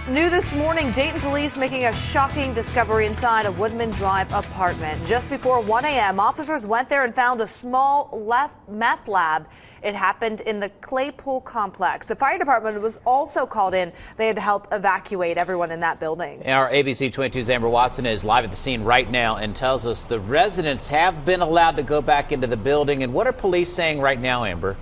New this morning, Dayton police making a shocking discovery inside a Woodman Drive apartment. Just before 1 a.m., officers went there and found a small meth lab. It happened in the Claypool complex. The fire department was also called in. They had to help evacuate everyone in that building. Our ABC 22's Amber Watson is live at the scene right now and tells us the residents have been allowed to go back into the building. And what are police saying right now, Amber?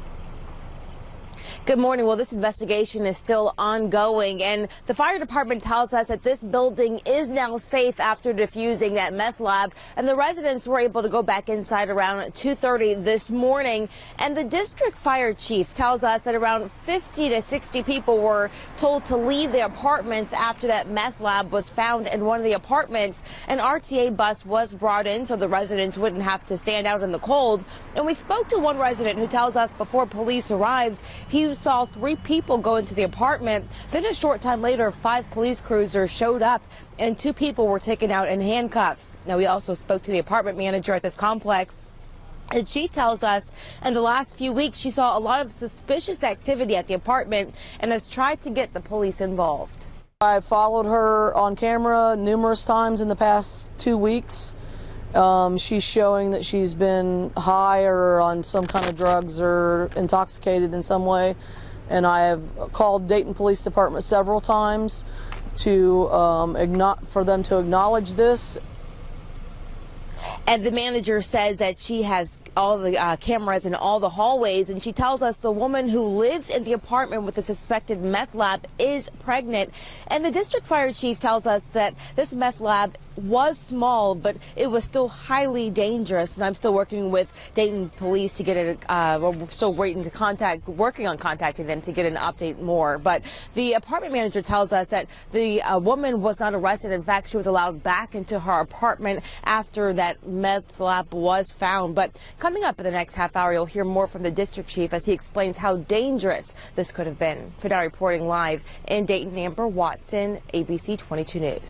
Good morning. Well, this investigation is still ongoing, and the fire department tells us that this building is now safe after defusing that meth lab, and the residents were able to go back inside around 2:30 this morning. And the district fire chief tells us that around 50 to 60 people were told to leave their apartments after that meth lab was found in one of the apartments. An RTA bus was brought in so the residents wouldn't have to stand out in the cold. And we spoke to one resident who tells us before police arrived, he saw 3 people go into the apartment. Then a short time later, 5 police cruisers showed up and 2 people were taken out in handcuffs. Now, we also spoke to the apartment manager at this complex, and she tells us in the last few weeks she saw a lot of suspicious activity at the apartment and has tried to get the police involved. I followed her on camera numerous times in the past 2 weeks. She's showing that she's been high or on some kind of drugs or intoxicated in some way. And I have called Dayton Police Department several times to for them to acknowledge this. And the manager says that she has all the cameras in all the hallways, and she tells us the woman who lives in the apartment with the suspected meth lab is pregnant. And the district fire chief tells us that this meth lab was small, but it was still highly dangerous. And I'm still working with Dayton Police to get it. We're still working on contacting them to get an update more. But the apartment manager tells us that the woman was not arrested. In fact, she was allowed back into her apartment after that meth lab was found. But coming up in the next half hour, you'll hear more from the district chief as he explains how dangerous this could have been. For now, reporting live in Dayton, Amber Watson, ABC 22 News.